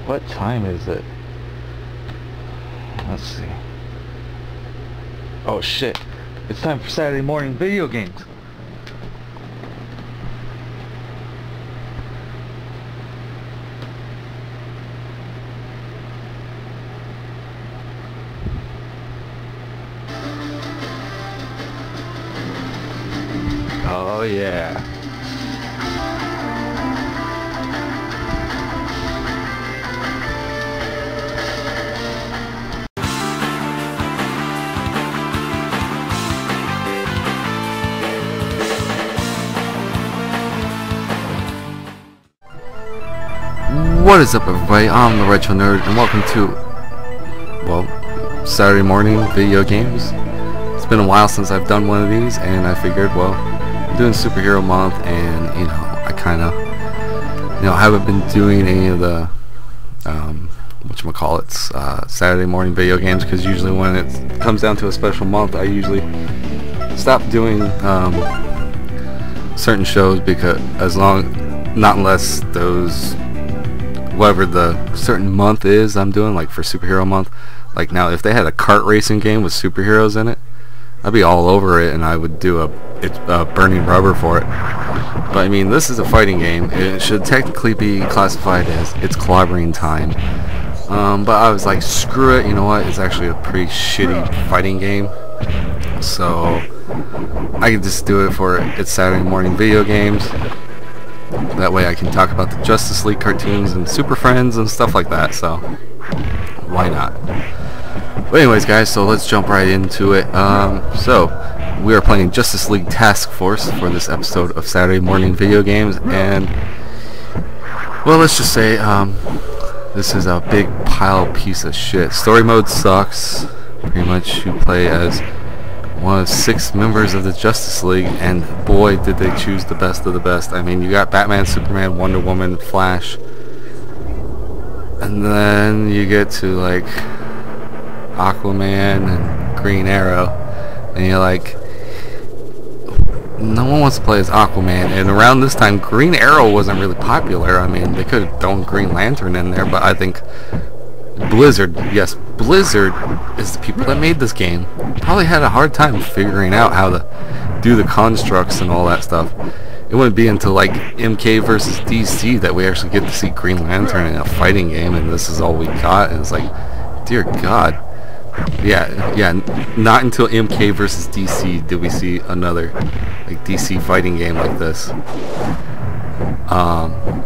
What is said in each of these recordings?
What time is it? Let's see. Oh shit. It's time for Saturday morning video games. Oh yeah. What is up, everybody? I'm the Retro Nerd, and welcome to, well, Saturday morning video games. It's been a while since I've done one of these, and I figured, well, I'm doing Superhero Month, and, you know, I kind of, haven't been doing any of the, whatchamacallits, Saturday morning video games, because usually when it comes down to a special month, I usually stop doing, certain shows, because not unless those, whatever the certain month is I'm doing, like for Superhero Month. Like now, if they had a kart racing game with superheroes in it, I'd be all over it, and I would do a burning rubber for it. But I mean, this is a fighting game. It should technically be classified as it's clobbering time. But I was like, screw it, you know what? It's actually a pretty shitty fighting game. So I could just do it for it's Saturday morning video games. That way I can talk about the Justice League cartoons and Super Friends and stuff like that, so why not? But anyways, guys, so let's jump right into it. So we are playing Justice League Task Force for this episode of Saturday morning video games, and well, let's just say this is a big piece of shit. Story mode sucks. Pretty much you play as one of 6 members of the Justice League, and boy did they choose the best of the best. I mean, you got Batman, Superman, Wonder Woman, Flash, and then you get to like Aquaman and Green Arrow, and you're like, no one wants to play as Aquaman. And around this time, Green Arrow wasn't really popular. I mean, they could have thrown Green Lantern in there, but I think Blizzard is the people that made this game, probably had a hard time figuring out how to do the constructs and all that stuff. It wouldn't be until like MK versus DC that we actually get to see Green Lantern in a fighting game, and this is all we got, and it's like, dear God. Yeah, not until MK versus DC did we see another like DC fighting game like this.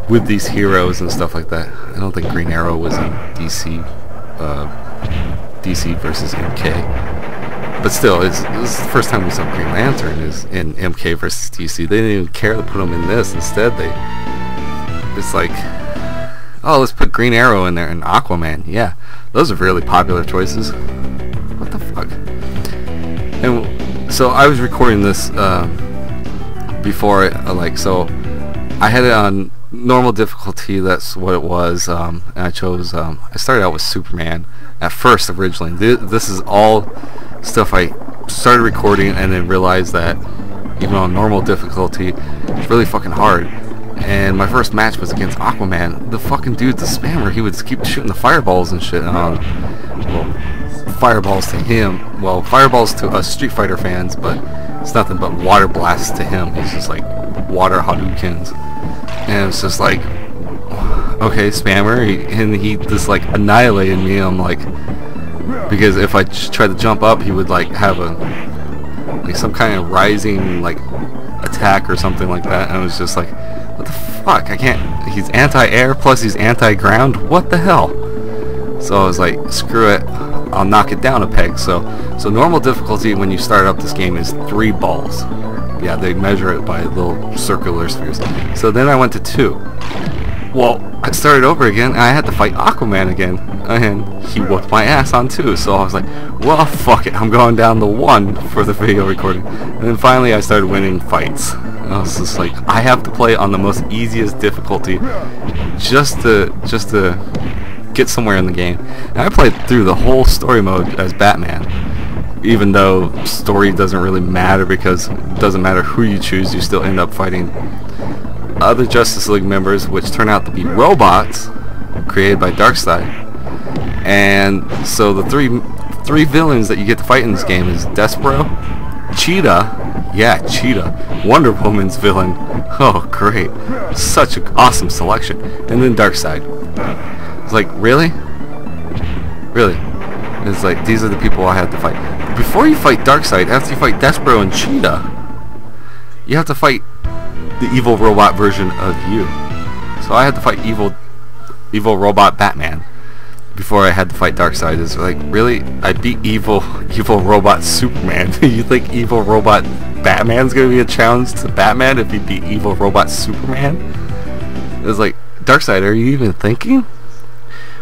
With these heroes and stuff like that. I don't think Green Arrow was in DC versus MK, but still, this is the first time we saw Green Lantern is in MK versus DC. They didn't even care to put him in this. Instead, it's like, oh, let's put Green Arrow in there and Aquaman. Yeah, those are really popular choices. What the fuck? And so I was recording this before so I had it on normal difficulty. That's what it was, and I chose, I started out with Superman at first originally. This is all stuff I started recording and then realized that even on normal difficulty, it's really fucking hard. And my first match was against Aquaman. The fucking dude's a spammer. He would keep shooting the fireballs and shit. Well, fireballs to him. Well, fireballs to us Street Fighter fans, but it's nothing but water blasts to him. He's just like water Hadoukens. And it's just like, okay, spammer, he just like annihilated me. I'm like, because if I tried to jump up, he would like have some kind of rising like attack or something like that, and I was just like, what the fuck? I can't. He's anti-air plus he's anti-ground. What the hell? So I was like, screw it, I'll knock it down a peg. So normal difficulty when you start up this game is 3 balls. Yeah, they measure it by little circular spheres. So then I went to 2. Well, I started over again, and I had to fight Aquaman again, and he whooped my ass on 2. So I was like, well, fuck it, I'm going down to 1 for the video recording. And then finally I started winning fights. And I was just like, I have to play on the most easiest difficulty just to get somewhere in the game. And I played through the whole story mode as Batman, even though story doesn't really matter, because it doesn't matter who you choose, you still end up fighting other Justice League members, which turn out to be robots created by Darkseid. And so the three villains that you get to fight in this game is Despero, Cheetah, Wonder Woman's villain. Oh, great. Such an awesome selection. And then Darkseid. It's like, really? Really? It's like, these are the people I had to fight. But before you fight Darkseid, after you fight Despero and Cheetah, you have to fight the evil robot version of you. So I had to fight evil robot Batman before I had to fight Darkseid. It's like, really? I beat evil robot Superman. You think evil robot Batman's gonna be a challenge to Batman if he beat evil robot Superman? It was like, Darkseid, are you even thinking?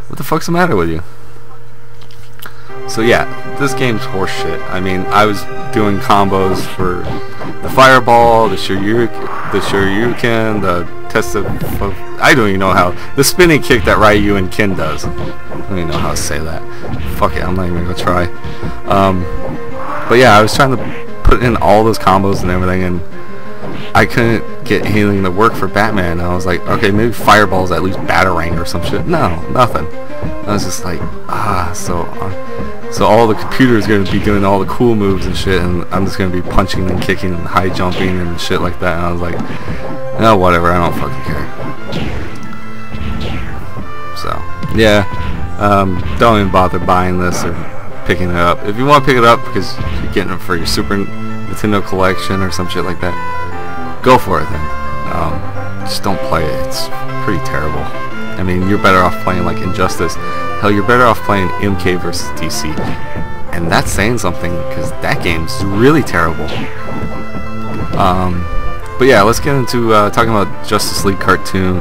What the fuck's the matter with you? So yeah, this game's horseshit. I mean, I was doing combos for the Fireball, the Shoryuken, the test of... I don't even know how... The spinning kick that Ryu and Ken does. I don't even know how to say that. Fuck it, I'm not even gonna try. But yeah, I was trying to put in all those combos and everything, and I couldn't get anything to work for Batman. And I was like, okay, maybe Fireball's at least Batarang or some shit. No, nothing. I was just like, so all the computers going to be doing all the cool moves and shit, and I'm just going to be punching and kicking and high jumping and shit like that. And I was like, no, whatever, I don't fucking care. So, yeah, don't even bother buying this or picking it up. If you want to pick it up because you're getting it for your Super Nintendo collection or some shit like that, go for it then. Just don't play it. It's pretty terrible. I mean, you're better off playing like Injustice. Hell, you're better off playing MK versus DC. And that's saying something, because that game's really terrible. But yeah, let's get into talking about Justice League cartoon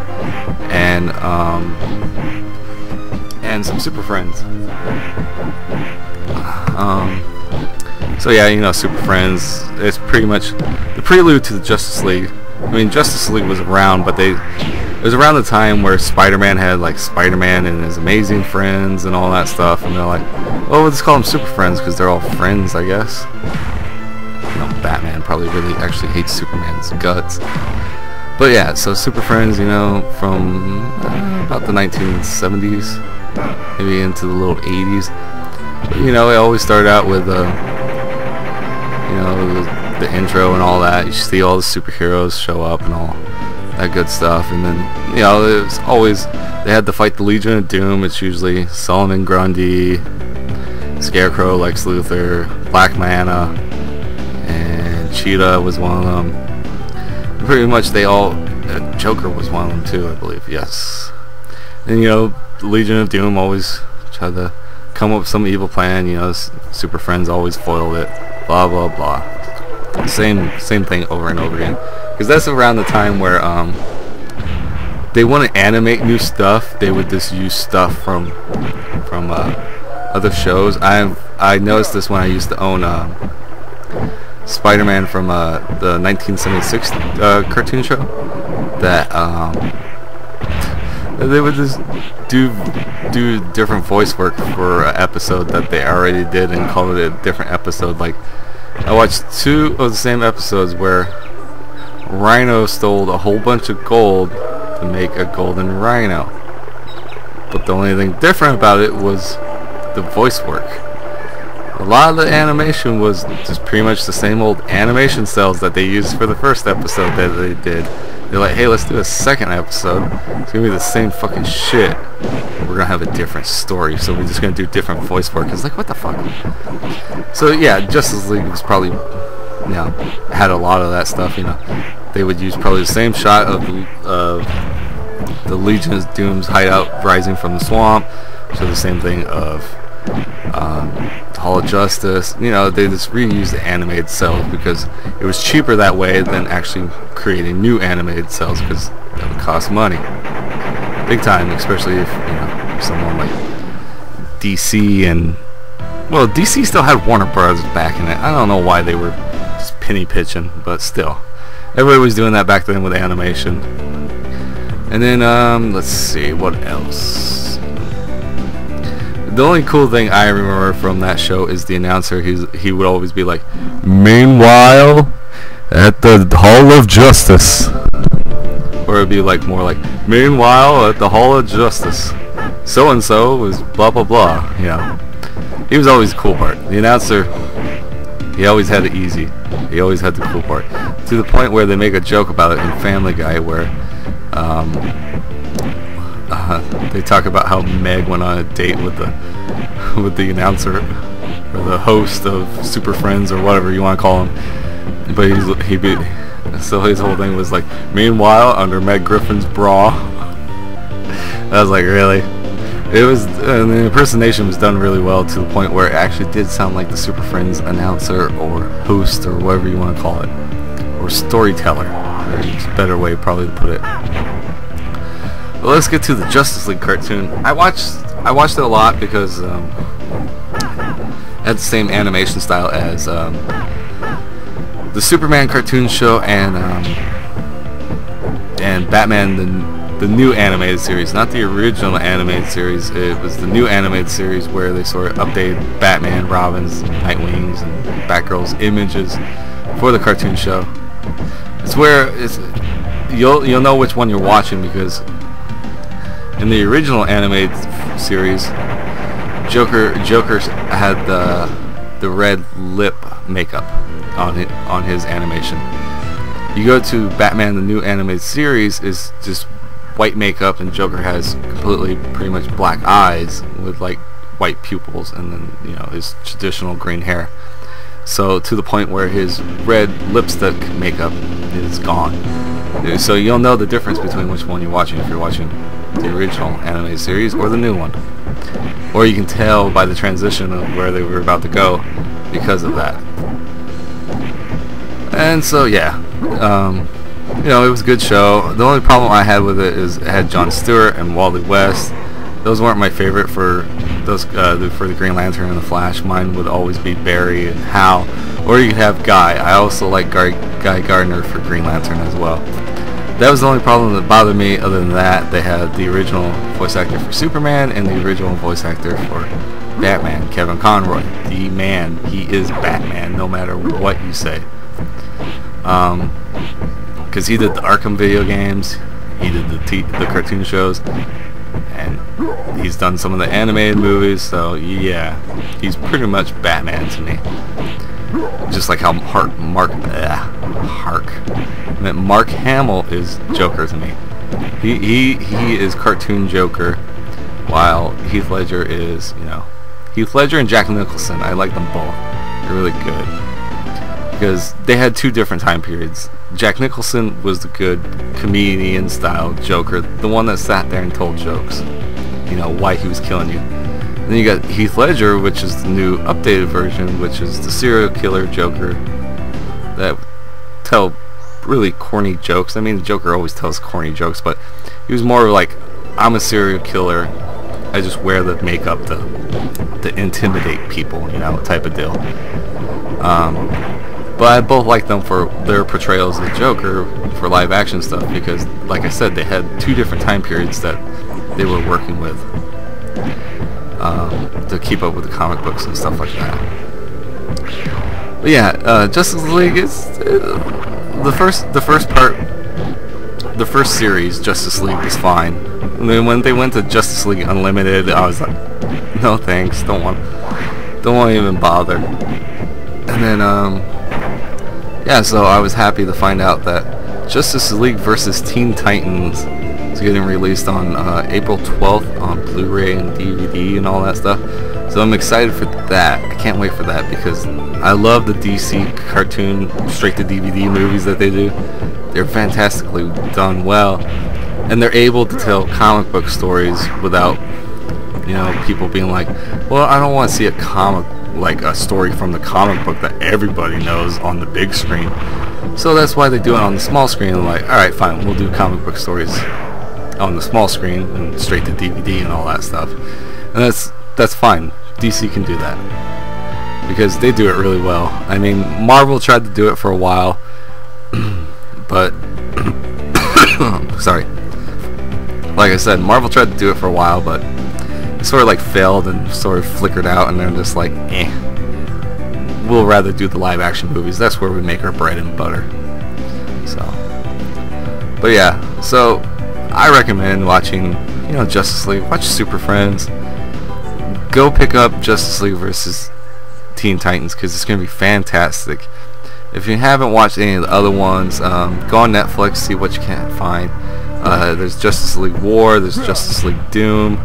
and some Super Friends. So yeah, you know, Super Friends, it's pretty much the prelude to the Justice League. I mean, Justice League was around, but it was around the time where Spider-Man had like Spider-Man and his Amazing Friends and all that stuff, and they're like, well, we'll just call them Super Friends because they're all friends, I guess. You know, Batman probably really actually hates Superman's guts. But yeah, so Super Friends, you know, from about the 1970s, maybe into the little 80s. But, you know, it always started out with, you know, the intro and all that. You see all the superheroes show up and all that good stuff, and then, you know, it was always, they had to fight the Legion of Doom. It's usually Solomon Grundy, Scarecrow, Lex Luthor, Black Manta, and Cheetah was one of them. Pretty much they all, Joker was one of them too, I believe, yes. And, you know, the Legion of Doom always tried to come up with some evil plan, you know, Super Friends always foiled it, blah blah blah. Same thing over and over again, because that's around the time where they want to animate new stuff. They would just use stuff from other shows. I noticed this when I used to own Spider-Man from the 1976 cartoon show, that they would just do different voice work for an episode that they already did and call it a different episode. Like, I watched 2 of the same episodes where Rhino stole a whole bunch of gold to make a golden rhino, but the only thing different about it was the voice work. A lot of the animation was just pretty much the same old animation cells that they used for the first episode that they did. They're like, hey, let's do a second episode. It's gonna be the same fucking shit. We're gonna have a different story, so we're just gonna do different voice work. It's like, what the fuck? So yeah, Justice League was probably, you know, had a lot of that stuff. You know, they would use probably the same shot of the Legion of Doom's hideout rising from the swamp. So the same thing of Hall of Justice. You know, they just reused the animated cells because it was cheaper that way than actually creating new animated cells, because that would cost money, big time, especially if, you know, someone like DC, and well, DC still had Warner Bros. Back in it. I don't know why they were just penny pitching, but still, everybody was doing that back then with animation. And then let's see what else. The only cool thing I remember from that show is the announcer. He would always be like, meanwhile, at the Hall of Justice, Or it'd be like more like, meanwhile at the Hall of Justice, so and so was blah blah blah. You know, he was always the cool part. The announcer, he always had it easy. He always had the cool part. To the point where they make a joke about it in Family Guy, where they talk about how Meg went on a date with the announcer or the host of Super Friends or whatever you want to call him. But so his whole thing was like, meanwhile under Meg Griffin's bra. I was like, really? It was, and the impersonation was done really well to the point where it actually did sound like the Super Friends announcer or host or whatever you want to call it, or storyteller. There's a better way probably to put it. But let's get to the Justice League cartoon. I watched it a lot because it had the same animation style as the Superman cartoon show and Batman the new animated series, not the original animated series. It was the new animated series where they sort of updated Batman, Robin's, Nightwing's, and Batgirl's images for the cartoon show. It's where you'll know which one you're watching, because in the original animated series, Joker had the red lip makeup on his animation. You go to Batman the new animated series, is just white makeup, and Joker has completely pretty much black eyes with like white pupils, and then, you know, his traditional green hair. So to the point where his red lipstick makeup is gone. So you'll know the difference between which one you're watching if you're watching the original animated series or the new one. Or you can tell by the transition of where they were about to go because of that. And so yeah, you know, it was a good show. The only problem I had with it is it had Jon Stewart and Wally West. Those weren't my favorite for those for the Green Lantern and the Flash. Mine would always be Barry and Hal, or you could have Guy. I also like Guy Gardner for Green Lantern as well. That was the only problem that bothered me. Other than that, they had the original voice actor for Superman and the original voice actor for Batman, Kevin Conroy. The man, he is Batman, no matter what you say. Because he did the Arkham video games, he did the cartoon shows, and he's done some of the animated movies. So yeah, he's pretty much Batman to me. Just like how Mark Hamill is Joker to me. He is cartoon Joker, while Heath Ledger is, you know, Heath Ledger and Jack Nicholson. I like them both. They're really good because they had two different time periods. Jack Nicholson was the good comedian style Joker, the one that sat there and told jokes, you know, why he was killing you. Then you got Heath Ledger, which is the new updated version, which is the serial killer Joker that tell really corny jokes. I mean, the Joker always tells corny jokes, but he was more like, I'm a serial killer, I just wear the makeup to intimidate people, you know, type of deal. But I both like them for their portrayals of Joker for live action stuff, because like I said, they had two different time periods that they were working with to keep up with the comic books and stuff like that. But yeah, Justice League is the first series, Justice League, was fine. And then when they went to Justice League Unlimited, I was like, no thanks, don't want to even bother. And then yeah, so I was happy to find out that Justice League vs. Teen Titans is getting released on April 12th on Blu-ray and DVD and all that stuff. So I'm excited for that. I can't wait for that because I love the DC cartoon straight-to-DVD movies that they do. They're fantastically done well, and they're able to tell comic book stories without, you know, people being like, well, I don't want to see a comic, like a story from the comic book that everybody knows on the big screen. So that's why they do it on the small screen. And like, alright, fine, we'll do comic book stories on the small screen and straight to DVD and all that stuff. And that's fine. DC can do that because they do it really well. I mean, Marvel tried to do it for a while, but sorry. Like I said, Marvel tried to do it for a while, but it sort of like failed and sort of flickered out, and they're just like, we'll rather do the live action movies. That's where we make our bread and butter. So, but yeah, So I recommend watching, Justice League. Watch Super Friends. Go pick up Justice League versus Teen Titans because it's going to be fantastic. If you haven't watched any of the other ones, go on Netflix, see what you can find. There's Justice League War, there's Justice League Doom.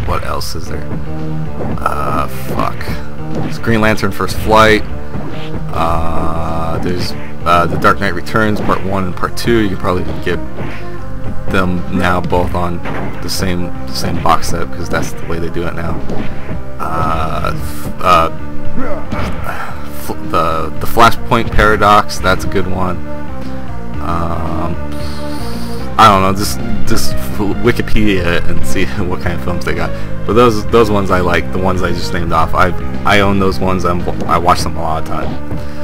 What else is there? There's Green Lantern First Flight. There's The Dark Knight Returns Part 1 and Part 2. You can probably get them now both on the same box set because that's the way they do it now. The Flashpoint Paradox, that's a good one. I don't know, just Wikipedia and see what kind of films they got. But those ones I like, the ones I just named off. I own those ones. I watch them a lot of time,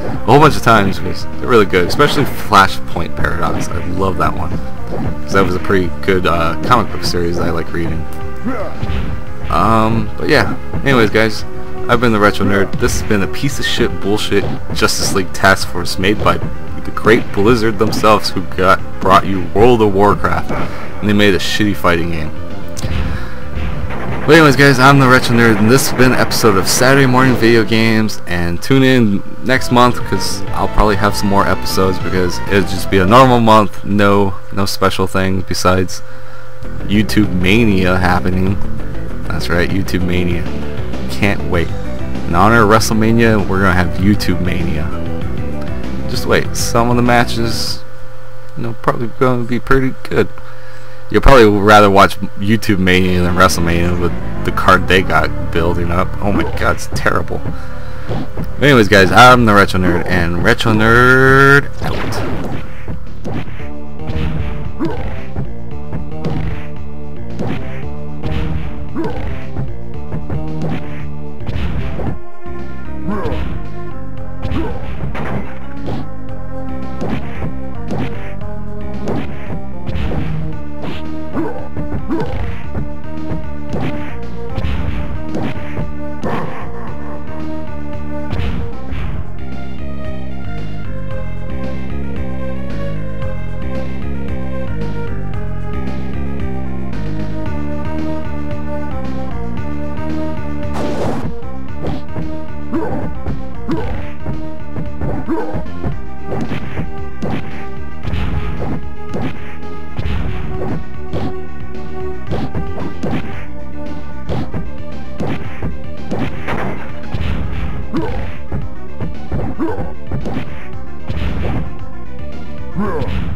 a whole bunch of times because they're really good. Especially Flashpoint Paradox. I love that one because that was a pretty good comic book series I like reading. But yeah. Anyways, guys, I've been the Retro Nerd. This has been a piece of shit bullshit Justice League Task Force made by the great Blizzard themselves, who brought you World of Warcraft, and they made a shitty fighting game. But anyways, guys, I'm the Retro Nerd, and this has been an episode of Saturday Morning Video Games. And tune in next month because I'll probably have some more episodes because it'll just be a normal month, no special thing besides YouTube Mania happening. That's right, YouTube Mania. Can't wait. In honor of WrestleMania, we're gonna have YouTube Mania. Just wait. Some of the matches, probably gonna be pretty good. You'll probably rather watch YouTube Mania than WrestleMania with the card they got building up. Oh my God, it's terrible. But anyways, guys, I'm the Retro Nerd, and Retro Nerd out. Yeah.